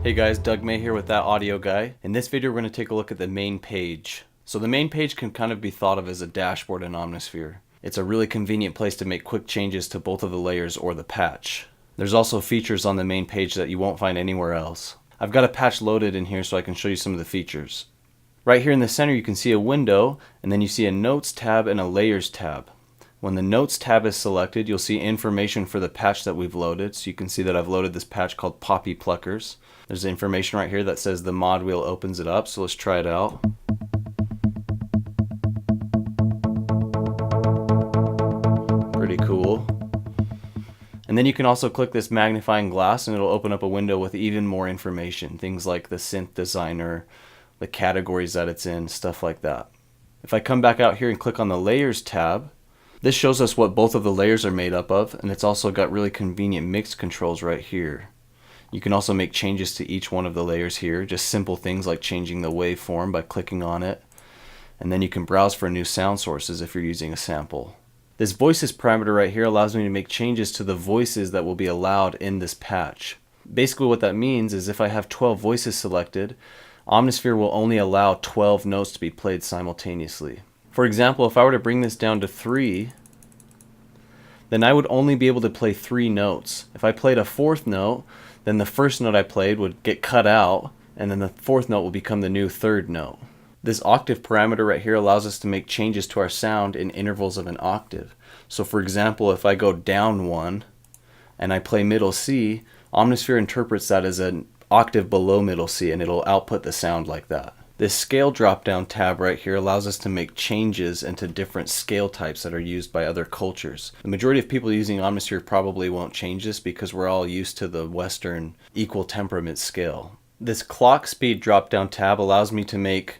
Hey guys, Doug May here with That Audio Guy. In this video we're going to take a look at the main page. So the main page can kind of be thought of as a dashboard in Omnisphere. It's a really convenient place to make quick changes to both of the layers or the patch. There's also features on the main page that you won't find anywhere else. I've got a patch loaded in here so I can show you some of the features. Right here in the center you can see a window, and then you see a Notes tab and a Layers tab. When the Notes tab is selected, you'll see information for the patch that we've loaded. So you can see that I've loaded this patch called Poppy Pluckers. There's information right here that says the mod wheel opens it up, so let's try it out. Pretty cool. And then you can also click this magnifying glass and it'll open up a window with even more information. Things like the synth designer, the categories that it's in, stuff like that. If I come back out here and click on the Layers tab, this shows us what both of the layers are made up of, and it's also got really convenient mix controls right here. You can also make changes to each one of the layers here, just simple things like changing the waveform by clicking on it. And then you can browse for new sound sources if you're using a sample. This voices parameter right here allows me to make changes to the voices that will be allowed in this patch. Basically what that means is if I have 12 voices selected, Omnisphere will only allow 12 notes to be played simultaneously. For example, if I were to bring this down to 3, then I would only be able to play 3 notes. If I played a 4th note, then the first note I played would get cut out, and then the 4th note will become the new 3rd note. This octave parameter right here allows us to make changes to our sound in intervals of an octave. So for example, if I go down 1 and I play middle C, Omnisphere interprets that as an octave below middle C, and it'll output the sound like that. This scale drop-down tab right here allows us to make changes into different scale types that are used by other cultures. The majority of people using Omnisphere probably won't change this because we're all used to the Western equal temperament scale. This clock speed drop-down tab allows me to make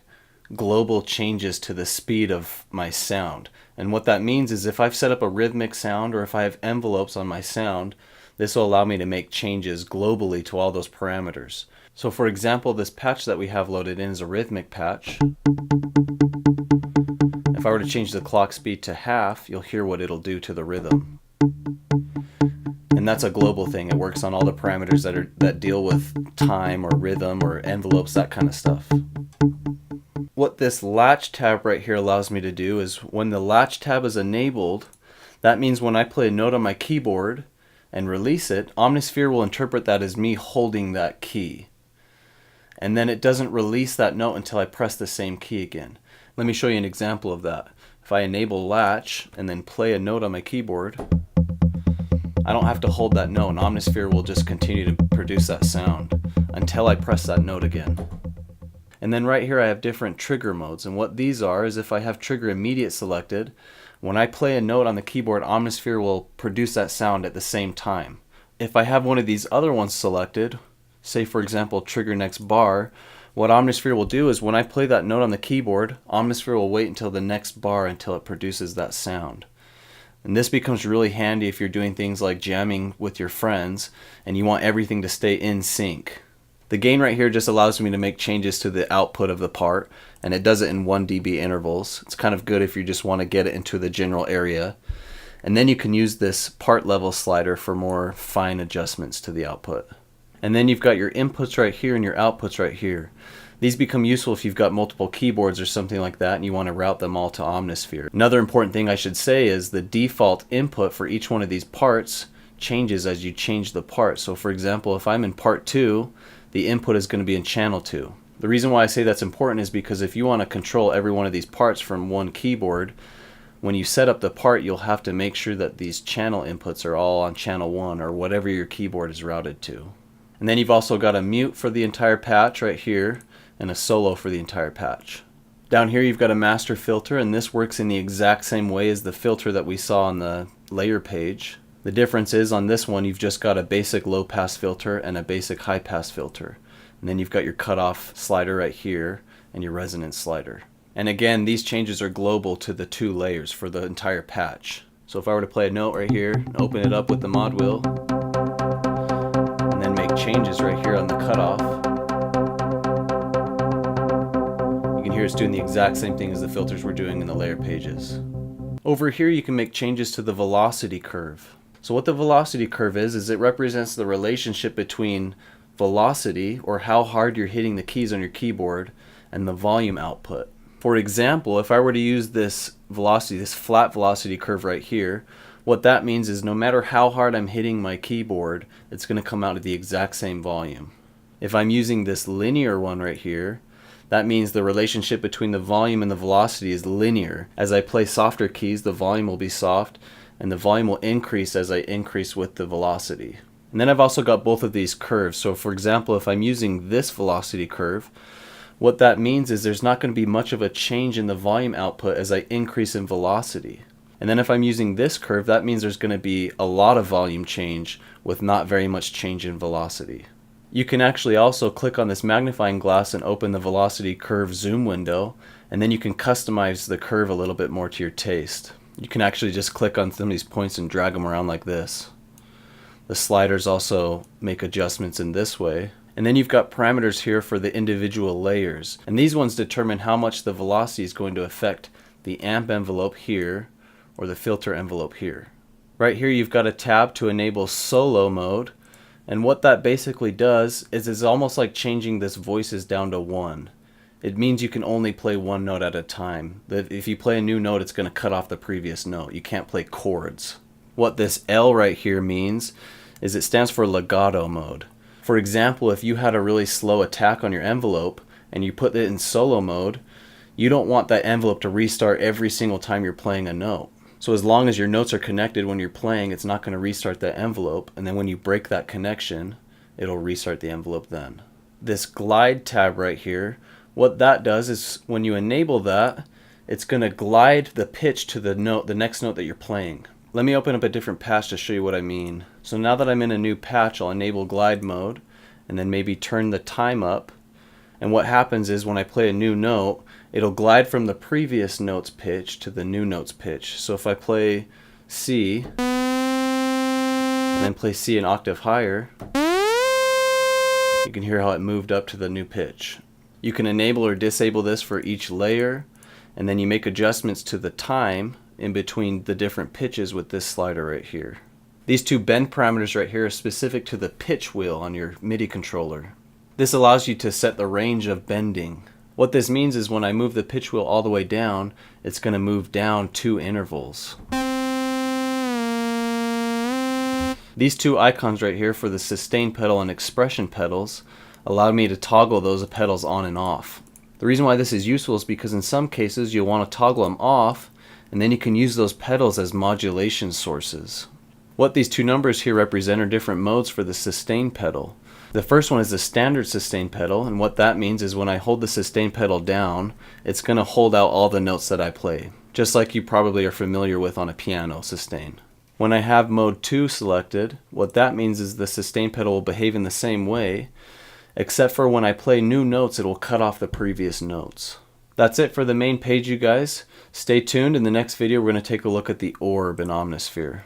global changes to the speed of my sound. And what that means is if I've set up a rhythmic sound or if I have envelopes on my sound, this will allow me to make changes globally to all those parameters. So for example, this patch that we have loaded in is a rhythmic patch. If I were to change the clock speed to half, you'll hear what it'll do to the rhythm. And that's a global thing. It works on all the parameters that deal with time or rhythm or envelopes, that kind of stuff. What this Latch tab right here allows me to do is when the Latch tab is enabled, that means when I play a note on my keyboard and release it, Omnisphere will interpret that as me holding that key. And then it doesn't release that note until I press the same key again. Let me show you an example of that. If I enable Latch and then play a note on my keyboard, I don't have to hold that note, and Omnisphere will just continue to produce that sound until I press that note again. And then right here I have different trigger modes, and what these are is if I have trigger immediate selected, when I play a note on the keyboard, Omnisphere will produce that sound at the same time. If I have one of these other ones selected, say for example trigger next bar, what Omnisphere will do is when I play that note on the keyboard, Omnisphere will wait until the next bar until it produces that sound. And this becomes really handy if you're doing things like jamming with your friends and you want everything to stay in sync. The gain right here just allows me to make changes to the output of the part, and it does it in 1 dB intervals. It's kind of good if you just want to get it into the general area. And then you can use this part level slider for more fine adjustments to the output. And then you've got your inputs right here and your outputs right here. These become useful if you've got multiple keyboards or something like that and you want to route them all to Omnisphere. Another important thing I should say is the default input for each one of these parts changes as you change the part. So for example, if I'm in part 2, the input is going to be in channel 2. The reason why I say that's important is because if you want to control every one of these parts from one keyboard, when you set up the part, you'll have to make sure that these channel inputs are all on channel 1 or whatever your keyboard is routed to. And then you've also got a mute for the entire patch right here and a solo for the entire patch. Down here you've got a master filter, and this works in the exact same way as the filter that we saw on the layer page. The difference is on this one you've just got a basic low pass filter and a basic high pass filter. And then you've got your cutoff slider right here and your resonance slider. And again, these changes are global to the 2 layers for the entire patch. So if I were to play a note right here and open it up with the mod wheel, and then make changes right here on the cutoff, you can hear it's doing the exact same thing as the filters we're doing in the layer pages. Over here you can make changes to the velocity curve. So what the velocity curve is it represents the relationship between velocity, or how hard you're hitting the keys on your keyboard, and the volume output. For example, if I were to use this velocity, this flat velocity curve right here, what that means is no matter how hard I'm hitting my keyboard, it's going to come out at the exact same volume. If I'm using this linear one right here, that means the relationship between the volume and the velocity is linear. As I play softer keys, the volume will be soft, and the volume will increase as I increase with the velocity. And then I've also got both of these curves. So for example, if I'm using this velocity curve, what that means is there's not going to be much of a change in the volume output as I increase in velocity. And then if I'm using this curve, that means there's going to be a lot of volume change with not very much change in velocity. You can actually also click on this magnifying glass and open the velocity curve zoom window, and then you can customize the curve a little bit more to your taste. You can actually just click on some of these points and drag them around like this. The sliders also make adjustments in this way. And then you've got parameters here for the individual layers. And these ones determine how much the velocity is going to affect the amp envelope here or the filter envelope here. Right here you've got a tab to enable solo mode. And what that basically does is it's almost like changing this voices down to 1. It means you can only play one note at a time. If you play a new note, it's going to cut off the previous note. You can't play chords. What this L right here means is it stands for legato mode. For example, if you had a really slow attack on your envelope and you put it in solo mode, you don't want that envelope to restart every single time you're playing a note. So as long as your notes are connected when you're playing, it's not going to restart that envelope, and then when you break that connection, it'll restart the envelope then. This glide tab right here, what that does is when you enable that, it's going to glide the pitch to the next note that you're playing. Let me open up a different patch to show you what I mean. So now that I'm in a new patch, I'll enable glide mode and then maybe turn the time up. And what happens is when I play a new note, it'll glide from the previous note's pitch to the new note's pitch. So if I play C and then play C an octave higher, you can hear how it moved up to the new pitch. You can enable or disable this for each layer, and then you make adjustments to the time in between the different pitches with this slider right here. These two bend parameters right here are specific to the pitch wheel on your MIDI controller. This allows you to set the range of bending. What this means is when I move the pitch wheel all the way down, it's going to move down 2 intervals. These two icons right here for the sustain pedal and expression pedals allow me to toggle those pedals on and off. The reason why this is useful is because in some cases you'll want to toggle them off, and then you can use those pedals as modulation sources. What these two numbers here represent are different modes for the sustain pedal. The first one is the standard sustain pedal, and what that means is when I hold the sustain pedal down, it's going to hold out all the notes that I play, just like you probably are familiar with on a piano sustain. When I have mode 2 selected, what that means is the sustain pedal will behave in the same way, except for when I play new notes, it will cut off the previous notes. That's it for the main page, you guys. Stay tuned. In the next video, we're going to take a look at the orb in Omnisphere.